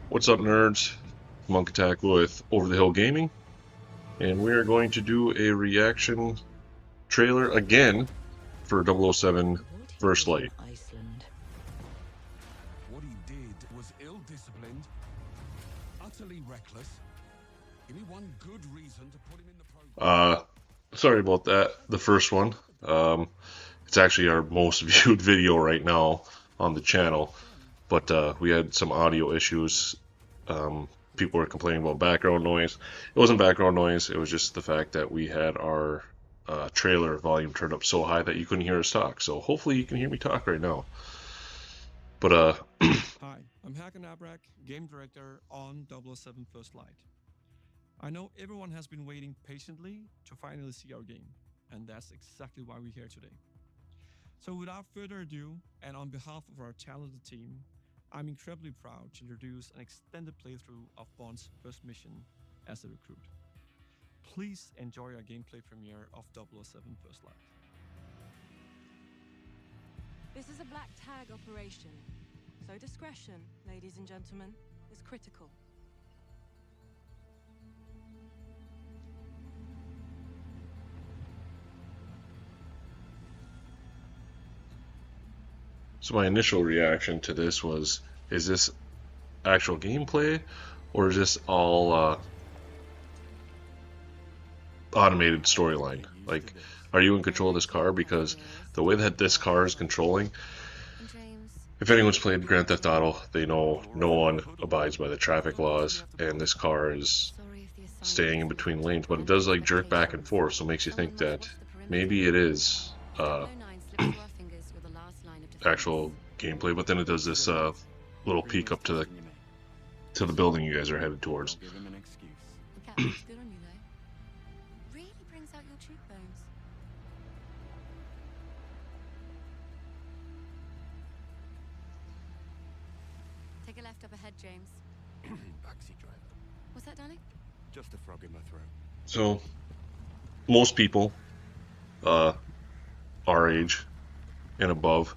What's up, nerds? Monk Attack with Over the Hill Gaming, and we are going to do a reaction trailer again for 007 What he First did in Light. Iceland. What he did was ill-disciplined, utterly reckless. Give me one good reason to put him in the program. Sorry about that. The first one. It's actually our most viewed video right now on the channel, but we had some audio issues. People were complaining about background noise. It wasn't background noise. It was just the fact that we had our trailer volume turned up so high that you couldn't hear us talk. So hopefully you can hear me talk right now. But Hi, I'm Hakan Abrak, game director on 007 First Light. I know everyone has been waiting patiently to finally see our game, and that's exactly why we're here today. So without further ado, and on behalf of our talented team, I'm incredibly proud to introduce an extended playthrough of Bond's first mission as a recruit. Please enjoy our gameplay premiere of 007 First Light. This is a black tag operation, so discretion, ladies and gentlemen, is critical. so my initial reaction to this was, is this actual gameplay or is this all automated storyline? Like, are you in control of this car? Because the way that this car is controlling, if anyone's played Grand Theft Auto, they know no one abides by the traffic laws, and this car is staying in between lanes, but it does like jerk back and forth, so it makes you think that maybe it is actual gameplay. But then it does this little peek up to the building you guys are headed towards. Good on you, though. Really brings out your cheekbones. Take a left up ahead, James. Backseat driver. What's that, darling? Just a frog in my throat. So most people our age and above,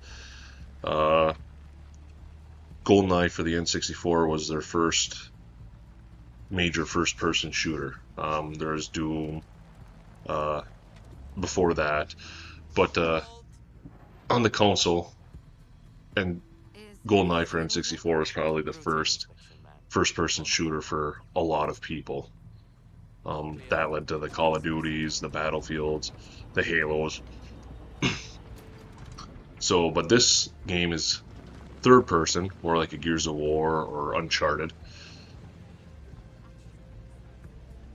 GoldenEye for the N64 was their first major first-person shooter. There's Doom before that, but on the console, and GoldenEye for N64 was probably the first-person shooter for a lot of people. That led to the Call of Duties, the Battlefields, the Halos. So, but this game is third person, more like a Gears of War or Uncharted.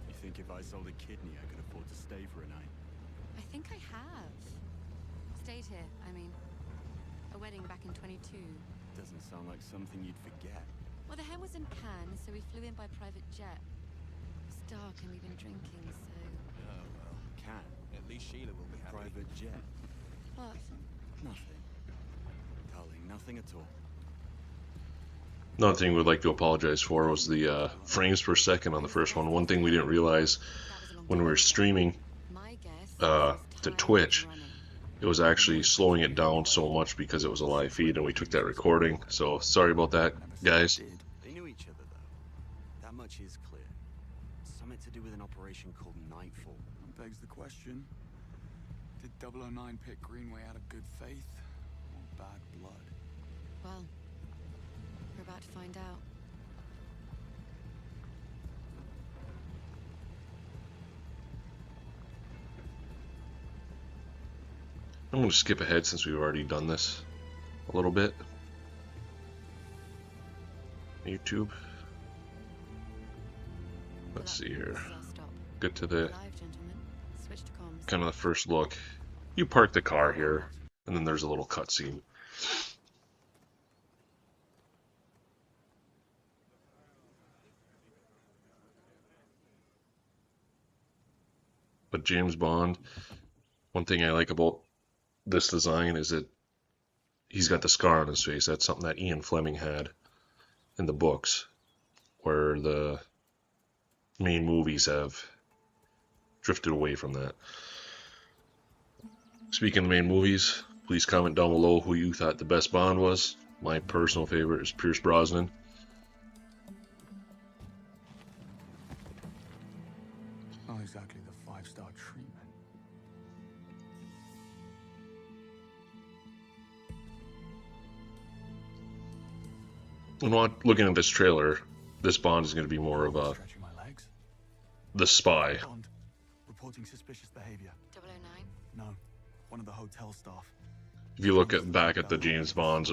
You think if I sold a kidney, I could afford to stay for a night? I think I have. Stayed here, I mean. A wedding back in 22. Doesn't sound like something you'd forget. Well, the hen was in Cannes, so we flew in by private jet. It's dark and we've been drinking, so... Oh, well, can. At least Sheila will be happy. Private jet. What? Nothing. Darling, nothing at all. Another thing we'd like to apologize for was the frames per second on the first one. One thing we didn't realize when we were streaming My guess to Twitch, it was actually slowing it down so much because it was a live feed and we took that recording. So sorry about that, guys. They knew each other, though. That much is clear. Something to do with an operation called Nightfall. That begs the question, did 009 pick Greenway out of good faith or bad blood? Well, we're about to find out. I'm going to skip ahead since we've already done this a little bit. YouTube. Let's see here. Get to the Live, gentlemen. Switch to comms. kind of the first look. You park the car here, and then there's a little cutscene. But James Bond, one thing I like about this design is that he's got the scar on his face. That's something that Ian Fleming had in the books, where the main movies have drifted away from that. Speaking of main movies, please comment down below who you thought the best Bond was. My personal favorite is Pierce Brosnan. looking at this trailer, this Bond is going to be more of Stretching my legs. the spy. Bond, reporting suspicious behavior. 009? No, one of the hotel staff. If you look back at the James Bonds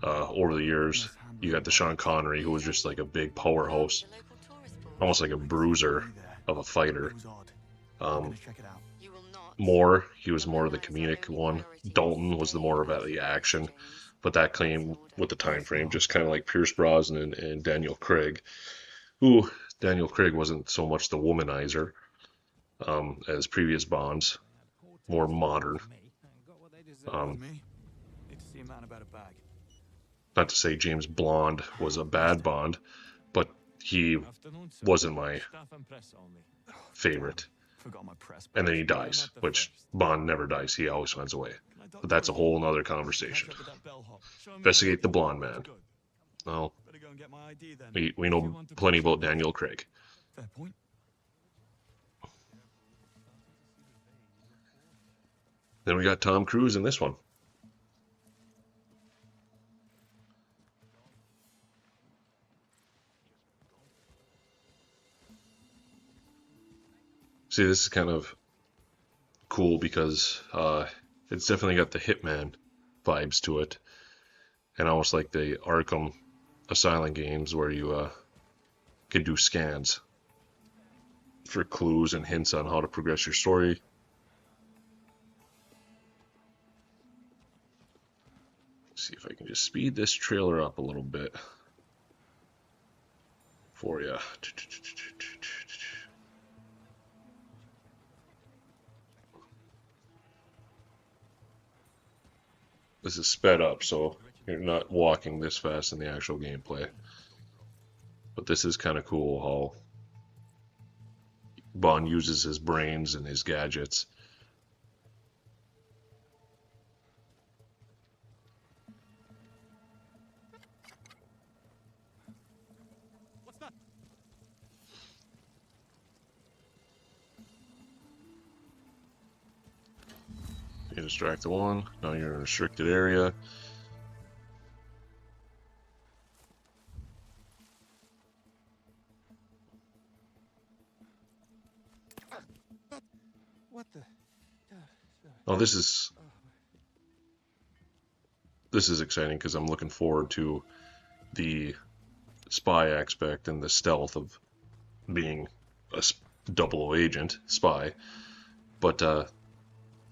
over the years, you got the Sean Connery, who was just like a big powerhouse, The local tourist board. almost like a bruiser of a fighter. It was odd. I'm Um, gonna check it out. You will not. Moore, he was more of the comedic one. Dalton was the more of the action, but that came with the time frame, just kind of like Pierce Brosnan and Daniel Craig. Who Daniel Craig wasn't so much the womanizer as previous Bonds, more modern. Me? Need to see a man about a bag. Not to say James Blonde was a bad Bond, but he Afternoon, sir. wasn't my Staff and press only. favorite. Forgot my press. And then he dies, which Bond never dies. He always finds a way. But that's a whole nother conversation. Catch up with that bellhop. Show me Investigate the where blonde the man. good. Well, Better go and get my ID then. we know plenty about Daniel Craig. Fair point. Then we got Tom Cruise in this one. See, this is kind of cool because it's definitely got the Hitman vibes to it, and almost like the Arkham Asylum games where you can do scans for clues and hints on how to progress your story. Let's see if I can just speed this trailer up a little bit for you. This is sped up, so you're not walking this fast in the actual gameplay. But this is kind of cool how Bond uses his brains and his gadgets. What's that? You distract the one, now you're in a restricted area. What the? Oh, this is exciting because I'm looking forward to the spy aspect and the stealth of being a 00 agent spy. But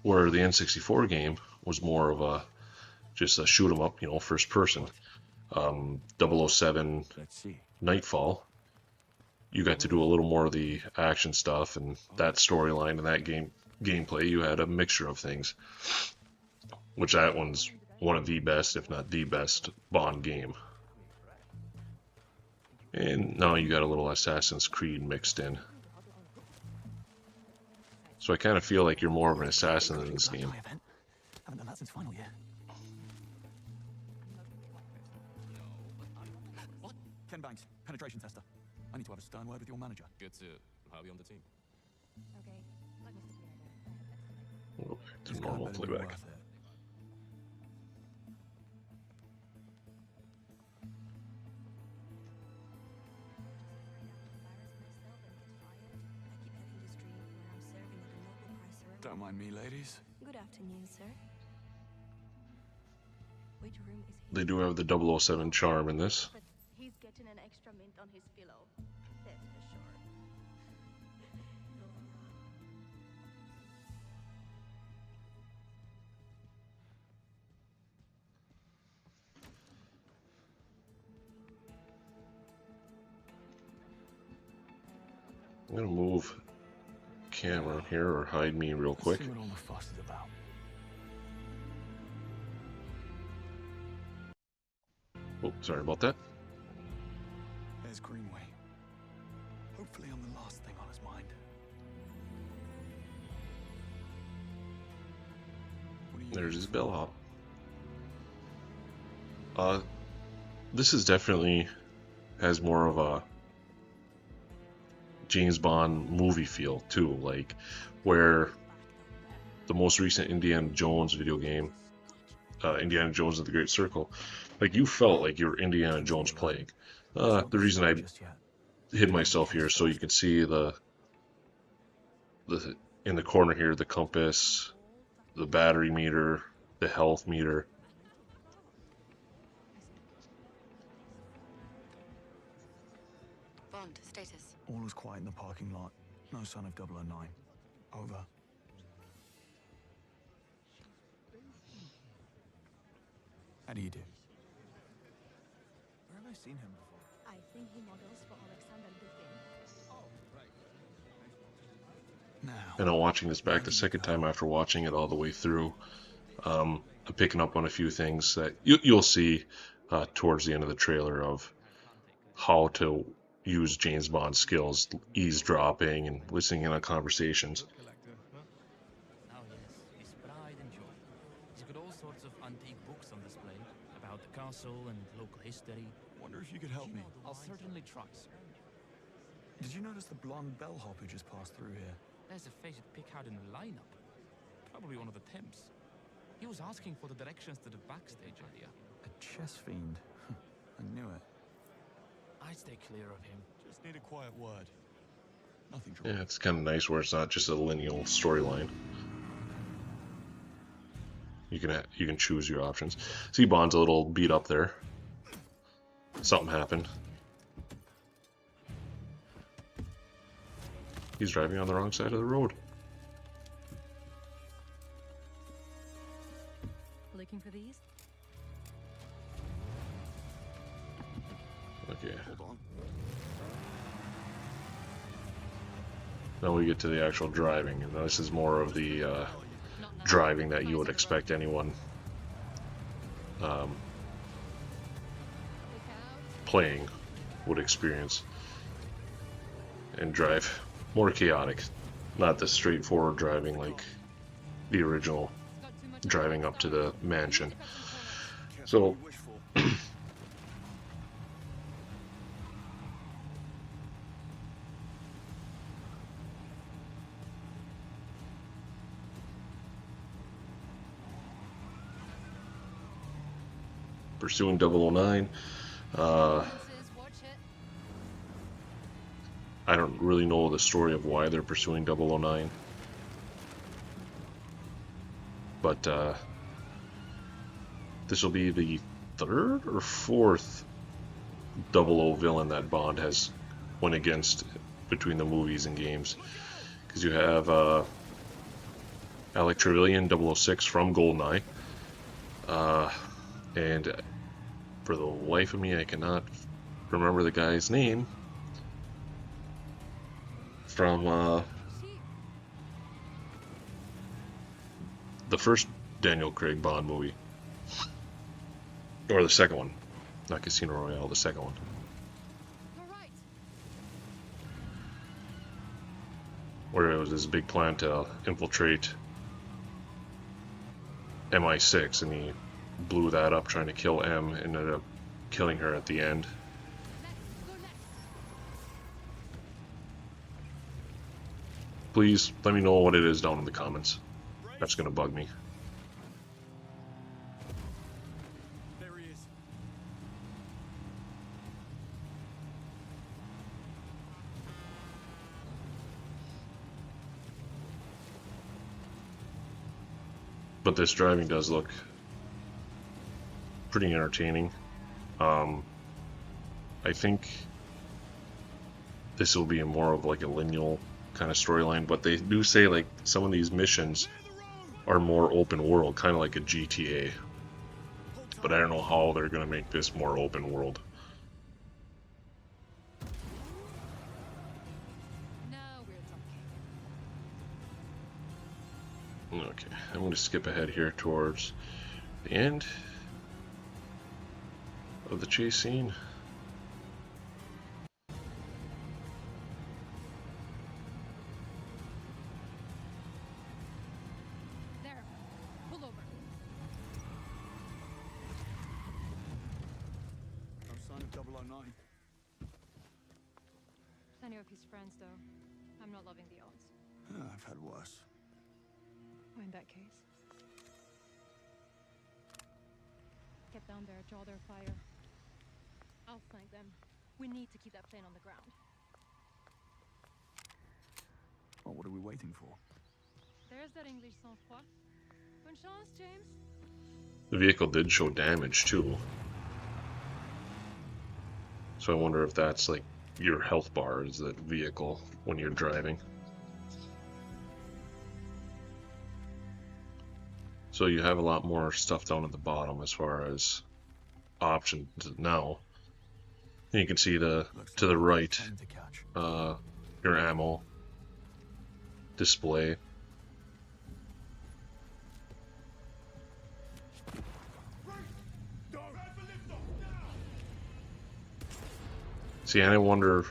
where the N64 game was more of a just a shoot 'em up, first person. 007 Let's see. Nightfall, you got to do a little more of the action stuff and that storyline and that gameplay. You had a mixture of things, which that one's one of the best, if not the best, Bond game. And now you got a little Assassin's Creed mixed in. So I kind of feel like you're more of an assassin in this game. Haven't done that since final year. What? Ken Banks, penetration tester. I need to have a stern word with your manager. Good to have you on the team. Okay, let me see here. We'll go back to This guy normal better be playback. worth it. Don't mind me, ladies. Good afternoon, sir. Which room is he? They do have the 007 charm in this. But he's getting an extra mint on his pillow. That's for sure. I'm gonna move camera here or hide me real quick. Let's see what all the fuss is about. Oh, sorry about that. There's Greenway. Hopefully I'm the last thing on his mind. What are you There's looking his for? bellhop. This is definitely has more of a James Bond movie feel too, like where the most recent Indiana Jones video game, Indiana Jones and the Great Circle, Like, you felt like you were Indiana Jones playing. The reason I hid myself here is so you can see the in the corner here, the compass, the battery meter, the health meter. Bond, status. All was quiet in the parking lot. No sign of 009. Over. How do you do? Where have I seen him before? I think he models for Alexander Dugin. Now. And I'm watching this back the second time after watching it all the way through. I'm picking up on a few things that you'll see towards the end of the trailer of how to use James Bond skills, eavesdropping and listening in on conversations. Oh yes, his pride and joy. He's got all sorts of antique books on display about the castle and local history. Wonder if you could help me. I'll certainly try, sir. Did you notice the blonde bellhop who just passed through here? There's a face you'd pick out in the lineup. Probably one of the Temps. He was asking for the directions to the backstage area. A chess fiend. I knew it. I'd stay clear of him. Just need a quiet word. Nothing Yeah, dramatic. it's kind of nice where it's not just a linear storyline. You can choose your options. See, Bond's a little beat up there. Something happened. He's driving on the wrong side of the road. Looking for these? Okay. Hold on. Now we get to the actual driving, and this is more of the driving that you would expect anyone playing would experience and drive. More chaotic, not the straightforward driving like the original driving up to the mansion. So pursuing 009. I don't really know the story of why they're pursuing 009. But this will be the third or fourth 00 villain that Bond has went against between the movies and games. Because you have Alec Trevelyan, 006 from GoldenEye. And for the life of me, I cannot remember the guy's name from the first Daniel Craig Bond movie. Or the second one. Not Casino Royale, the second one. Where it was this big plan to infiltrate MI6, and he blew that up trying to kill M, and ended up killing her at the end. Please let me know what it is down in the comments. That's gonna bug me. There he is. But this driving does look pretty entertaining. I think this will be more of like a linear kind of storyline, but they do say like some of these missions are more open world, kind of like a GTA. But I don't know how they're going to make this more open world. Okay, I'm going to skip ahead here towards the end of the chase scene. There. Pull over. No sign of 009. Plenty of his friends, though. I'm not loving the odds. I've had worse. In that case. get down there, draw their fire. I'll flank them. We need to keep that plane on the ground. Well, what are we waiting for? There's that English sang-froid. Bonne chance, James. The vehicle did show damage too. So I wonder if that's like your health bar is the vehicle when you're driving. So you have a lot more stuff down at the bottom as far as options now. And you can see to the right, your ammo display. See, and I wonder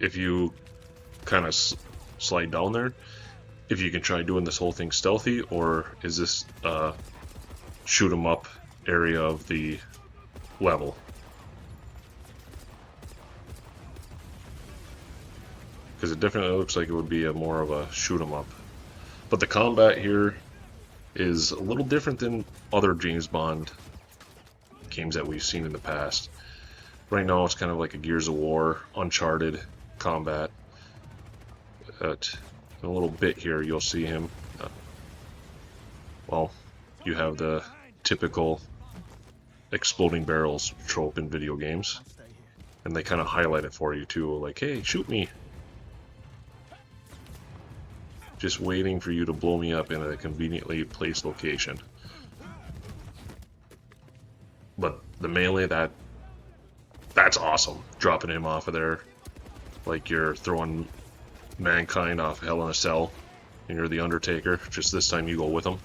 if you kind of slide down there, if you can try doing this whole thing stealthy, or is this shoot 'em up area of the level? Because it definitely looks like it would be a more of a shoot 'em up. But the combat here is a little different than other James Bond games that we've seen in the past. Right now it's kind of like a Gears of War, Uncharted combat. But in a little bit here you'll see him. Well, you have the typical exploding barrels trope in video games. And they kind of highlight it for you too, like, hey, shoot me. Just waiting for you to blow me up in a conveniently placed location. But the melee, that's awesome. Dropping him off of there like you're throwing Mankind off Hell in a Cell and you're the Undertaker, just this time you go with him.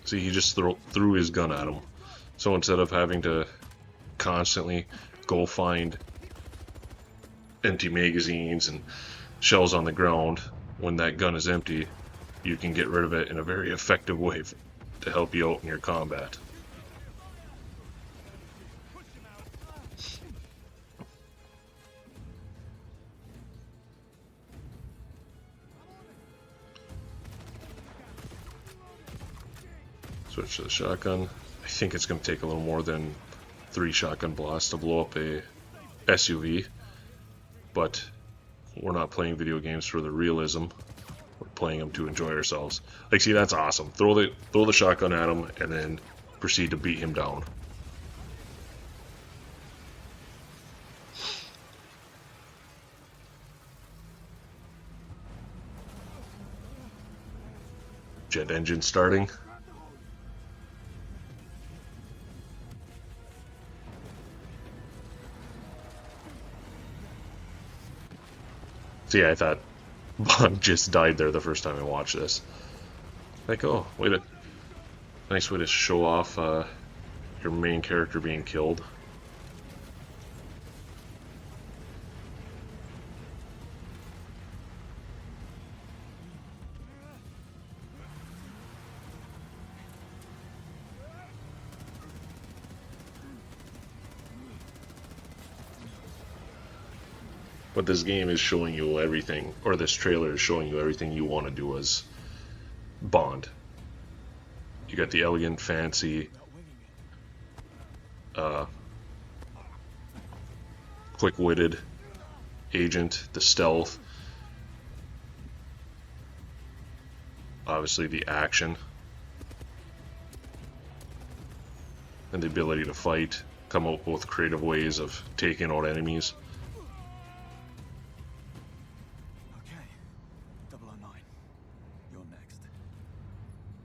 See, he just threw his gun at him. So instead of having to constantly go find empty magazines and shells on the ground when that gun is empty, you can get rid of it in a very effective way to help you out in your combat. Switch to the shotgun. I think it's going to take a little more than 3 shotgun blasts to blow up a SUV, but we're not playing video games for the realism. We're playing them to enjoy ourselves. Like, see, that's awesome. Throw the shotgun at him and then proceed to beat him down. Jet engine starting. See, I thought Bond just died there the first time I watched this. Like, oh, nice way to show off your main character being killed. But this game is showing you everything, or this trailer is showing you everything you want to do as Bond. You got the elegant, fancy, quick-witted agent, the stealth, obviously the action, and the ability to fight, come up with creative ways of taking out enemies.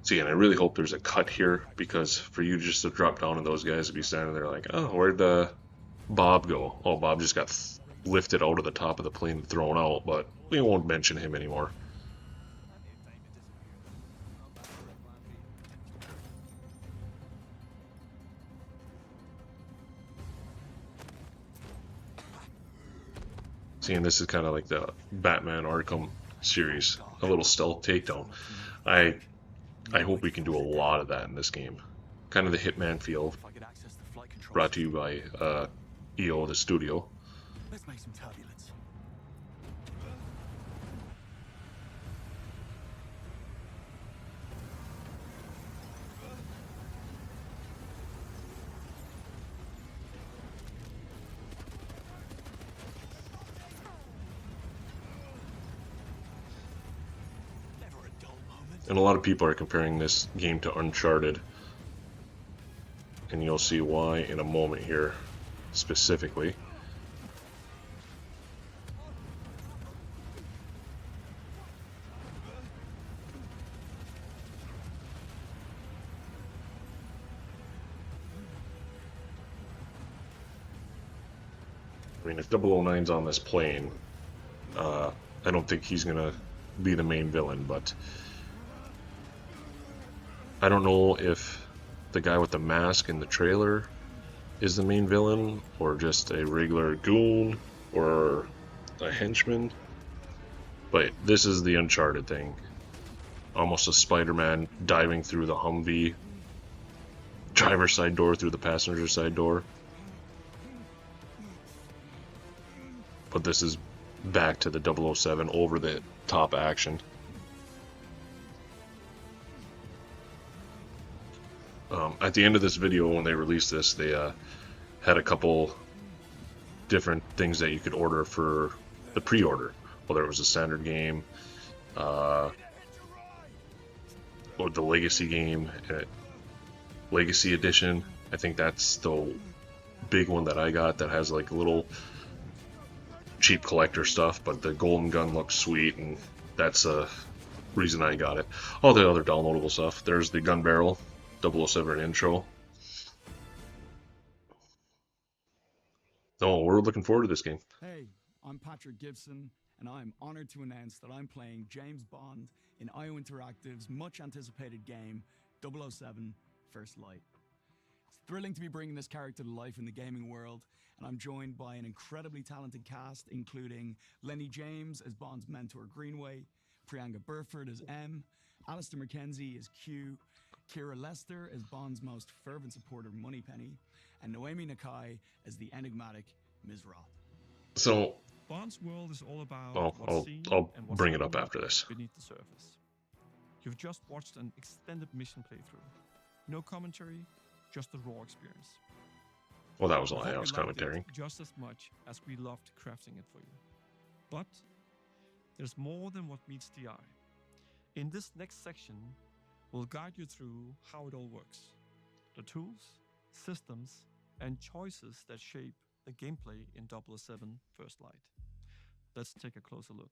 See, and I really hope there's a cut here, because for you just to drop down and those guys to be standing there like, oh, where'd Bob go? Oh, Bob just got lifted out of the top of the plane and thrown out, but we won't mention him anymore. See, and this is kind of like the Batman Arkham series, a little stealth takedown. I hope we can do a lot of that in this game. kind of the Hitman feel, If I could access the flight control brought to you system. by EO, the studio. Let's make some turbulence. Never a dull moment. And a lot of people are comparing this game to Uncharted. And you'll see why in a moment here, specifically. I mean, if 009's on this plane, I don't think he's gonna be the main villain, but I don't know if the guy with the mask in the trailer is the main villain, or just a regular goon, or a henchman. But this is the Uncharted thing. Almost a Spider-Man diving through the Humvee driver's side door through the passenger side door. But this is back to the 007 over the top action. At the end of this video, when they released this, they had a couple different things that you could order for the pre-order. Whether it was a standard game, or the Legacy game, Legacy Edition. I think that's the big one that I got that has like a little cheap collector stuff, but the golden gun looks sweet, and that's a reason I got it. All the other downloadable stuff. There's the gun barrel, 007 intro. Oh, we're looking forward to this game. Hey, I'm Patrick Gibson, and I'm honored to announce that I'm playing James Bond in IO Interactive's much anticipated game 007 First Light. It's thrilling to be bringing this character to life in the gaming world, and I'm joined by an incredibly talented cast, including Lenny James as Bond's mentor Greenway, Priyanka Burford as M, Alistair McKenzie as Q, Kira Lester as Bond's most fervent supporter Moneypenny, and Noemi Nakai as the enigmatic Ms. Roth. So, Bond's world is all about what's I'll seen and what's bring it up hidden after this. beneath the surface. You've just watched an extended mission playthrough. No commentary, just the raw experience. Well, that was a We lie. hope I was you liked it commentating. just as much as we loved crafting it for you. But there's more than what meets the eye. In this next section, we'll guide you through how it all works. The tools, systems, and choices that shape the gameplay in 007 First Light. Let's take a closer look.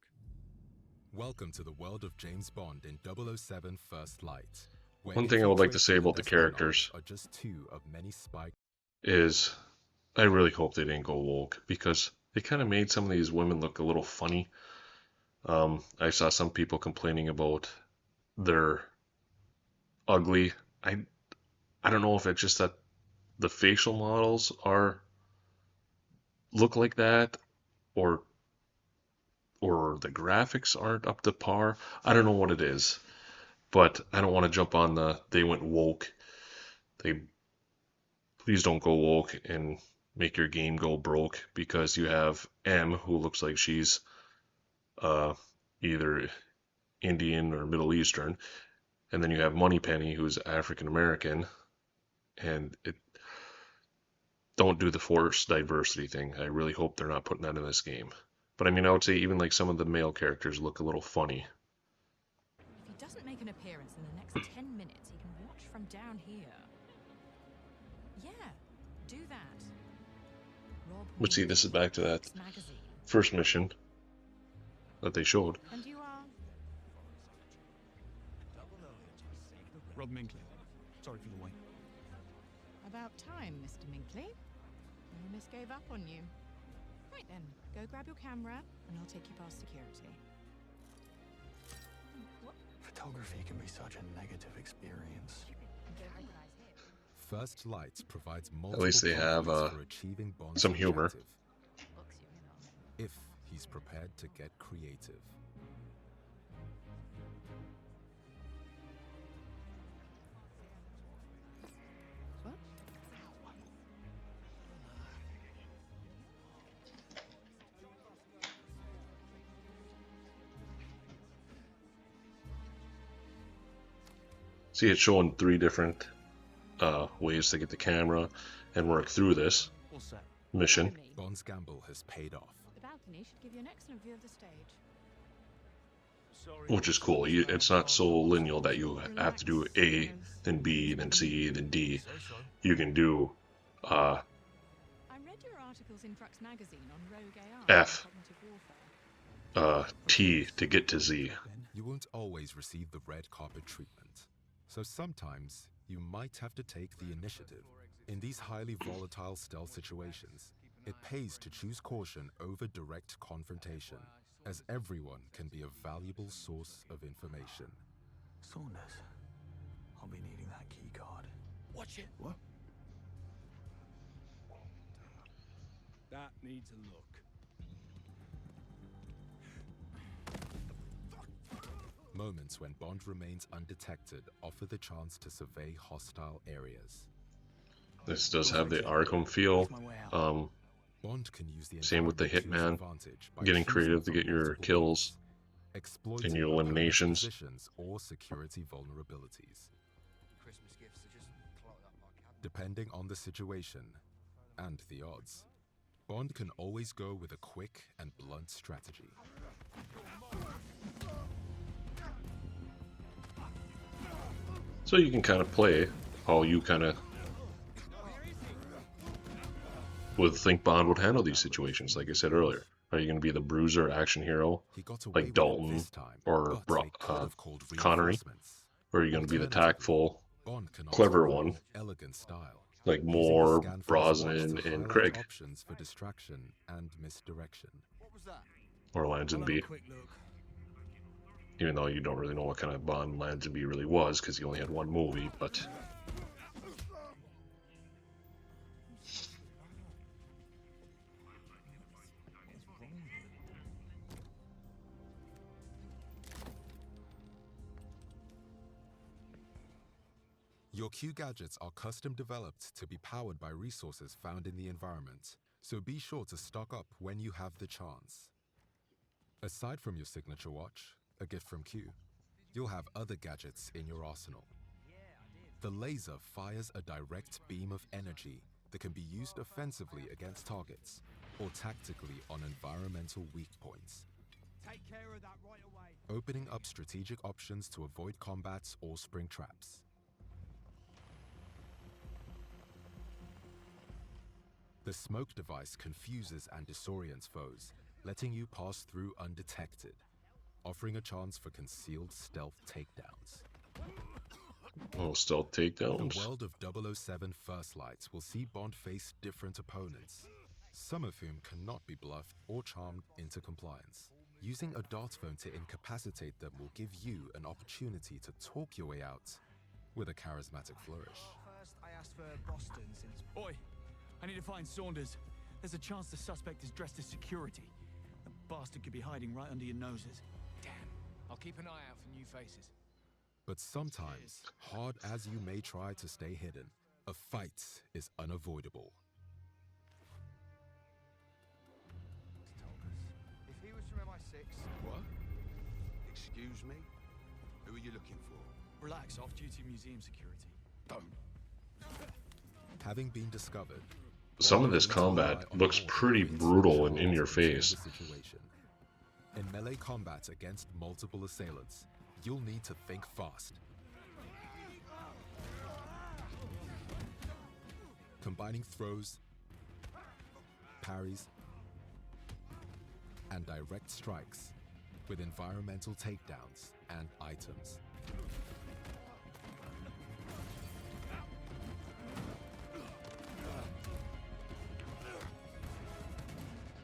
Welcome to the world of James Bond in 007 First Light. where One thing I would like to say infiltration about the and espionage characters are just two of many spy is I really hope they didn't go woke, because they kind of made some of these women look a little funny. I saw some people complaining about their ugly. I don't know if it's just that the facial models look like that, or the graphics aren't up to par. I don't know what it is, but I don't want to jump on they went woke. Please don't go woke and make your game go broke, because you have M, who looks like she's either Indian or Middle Eastern, and then you have Moneypenny, who's African American, and don't do the forced diversity thing. I really hope they're not putting that in this game. But I mean, I would say even like some of the male characters look a little funny. If he doesn't make an appearance in the next 10 minutes, he can watch from down here. Yeah, do that. Rob But see, this is back to that magazine. first mission that they showed. And you are? Rob Minkley. Sorry for the wait. About time, Mr. Minkley. The miss gave up on you. Right then, go grab your camera and I'll take you past security. What? Photography can be such a negative experience. You don't recognize him. First Light provides multiple least they have, pathways for achieving Bond's some humor. objective, Books you in on. if he's prepared to get creative. See, it's showing 3 different ways to get the camera and work through this mission. Bond's gamble has paid off. The balcony should give you an excellent view of the stage. Which is cool. It's not so linear that you have to do A, then B, then C, then D. You can do I read your articles in Frux magazine on rogue AI F, and cognitive warfare. T to get to Z. You won't always receive the red carpet treatment, so sometimes you might have to take the initiative. In these highly volatile stealth situations, it pays to choose caution over direct confrontation, as everyone can be a valuable source of information. Saunders, I'll be needing that key card. Watch it. What? That needs a look. Moments when Bond remains undetected offer the chance to survey hostile areas. This does have the Arkham feel. Bond can use the Same with the environment to his Hitman, advantage by getting choosing creative to from get your multiple kills roles, exploiting and your opponent eliminations. positions or security vulnerabilities. Christmas gifts are just clogged up my cabinet. Depending on the situation and the odds, Bond can always go with a quick and blunt strategy. So you can kind of play how you kind of would think Bond would handle these situations, like I said earlier. Are you going to be the bruiser action hero, He got away like with it Dalton this time, or but they could have called Connery? reinforcements. Or are you going to be the Alternatively, tactful, Bond can clever operate one, with elegant style, like using Moore, the scan from his watch Brosnan, to and highlight Craig, options for distraction and misdirection. What was that? or Lazenby? Quick look. Even though you don't really know what kind of Bond Lazenby really was, because he only had one movie, but... Your Q gadgets are custom developed to be powered by resources found in the environment, so be sure to stock up when you have the chance. Aside from your signature watch, a gift from Q, you'll have other gadgets in your arsenal. The laser fires a direct beam of energy that can be used offensively against targets or tactically on environmental weak points, Take care of that right away. opening up strategic options to avoid combats or spring traps. The smoke device confuses and disorients foes, letting you pass through undetected, offering a chance for concealed stealth takedowns. Oh, stealth The takedowns. world of 007 First Light will see Bond face different opponents, some of whom cannot be bluffed or charmed into compliance. Using a dart phone to incapacitate them will give you an opportunity to talk your way out with a charismatic flourish. First, I asked for Boston since. Oi, I need to find Saunders. There's a chance the suspect is dressed as security. The bastard could be hiding right under your noses. Damn. I'll keep an eye out for new faces. But sometimes, hard as you may try to stay hidden, a fight is unavoidable. If he was from MI6. What? Excuse me? Who are you looking for? Relax, off-duty museum security. Don't. Having been discovered, Some of this combat looks pretty brutal and in your face. In melee combat against multiple assailants, you'll need to think fast. Combining throws, parries, and direct strikes with environmental takedowns and items.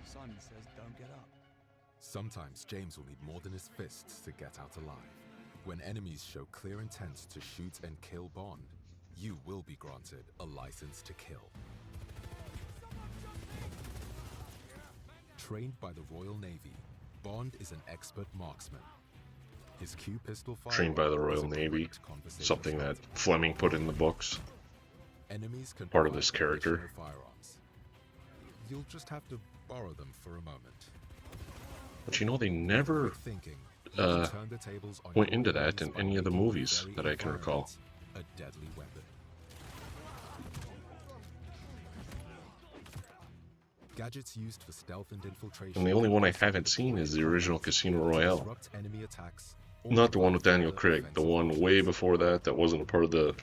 Simon says don't get up. Sometimes James will need more than his fists to get out alive. When enemies show clear intent to shoot and kill Bond, you will be granted a license to kill. Trained by the Royal Navy, Bond is an expert marksman. His Q pistol fire Trained by the is Royal a Navy, direct conversation something that starter. Fleming put in the books. Enemies can part of provide this character. additional firearms. You'll just have to borrow them for a moment. But you know, they never Quick thinking turn the tables on went your into that enemies in by any of the making movies very that I can recall. environment a deadly weapon. Gadgets used for stealth and infiltration. And the only can one I also be haven't seen deployed is the in original combat Casino to Royale. disrupt enemy attacks or Not the one provide with Daniel further Craig, the offensive one options. way before that that wasn't a part of the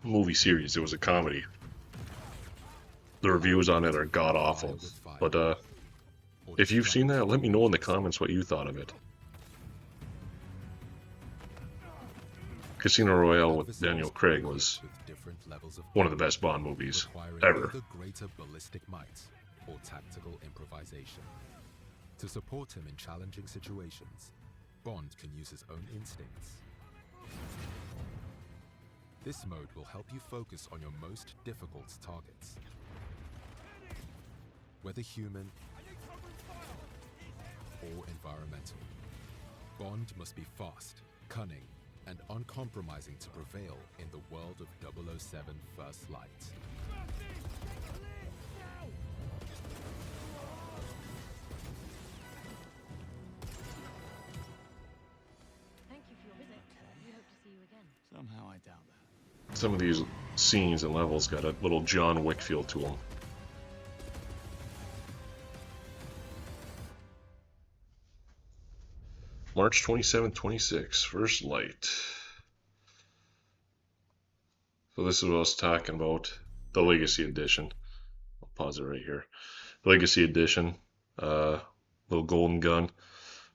movie series. It was a comedy. The reviews on it are god awful. But Or if you've seen distract that, let me know in the enemies. comments what you thought of it. Casino Royale with Daniel Adversaries Craig equipped was with different levels of one of the armor, best Bond movies requiring ever. either greater ballistic might or tactical improvisation. To support him in challenging situations, Bond can use his own instincts. This mode will help you focus on your most difficult targets. Whether human or environmental, Bond must be fast, cunning, and uncompromising to prevail in the world of 007 First Light. Thank you for your visit. We hope to see you again. Somehow I doubt that. Some of these scenes and levels got a little John Wick feel to them. March 27, 26, First Light. So this is what I was talking about, the Legacy Edition. I'll pause it right here. Legacy Edition, little golden gun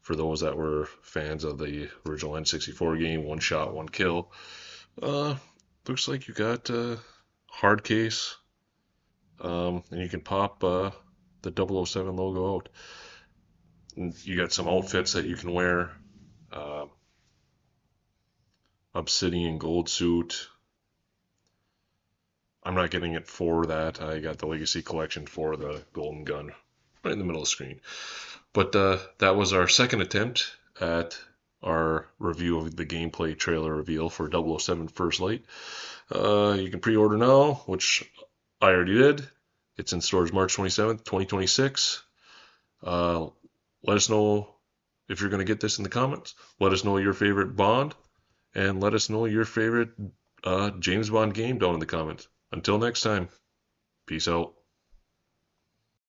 for those that were fans of the original N64 game, one shot, one kill. Looks like you got hard case, and you can pop the 007 logo out. And you got some outfits that you can wear. Obsidian gold suit. I'm not getting it for that. I got the Legacy Collection for the golden gun right in the middle of the screen. But that was our second attempt at our review of the gameplay trailer reveal for 007 First Light. You can pre-order now, which I already did. It's in stores March 27th, 2026. Let us know if you're going to get this in the comments. Let us know your favorite Bond, and let us know your favorite James Bond game down in the comments. Until next time, peace out.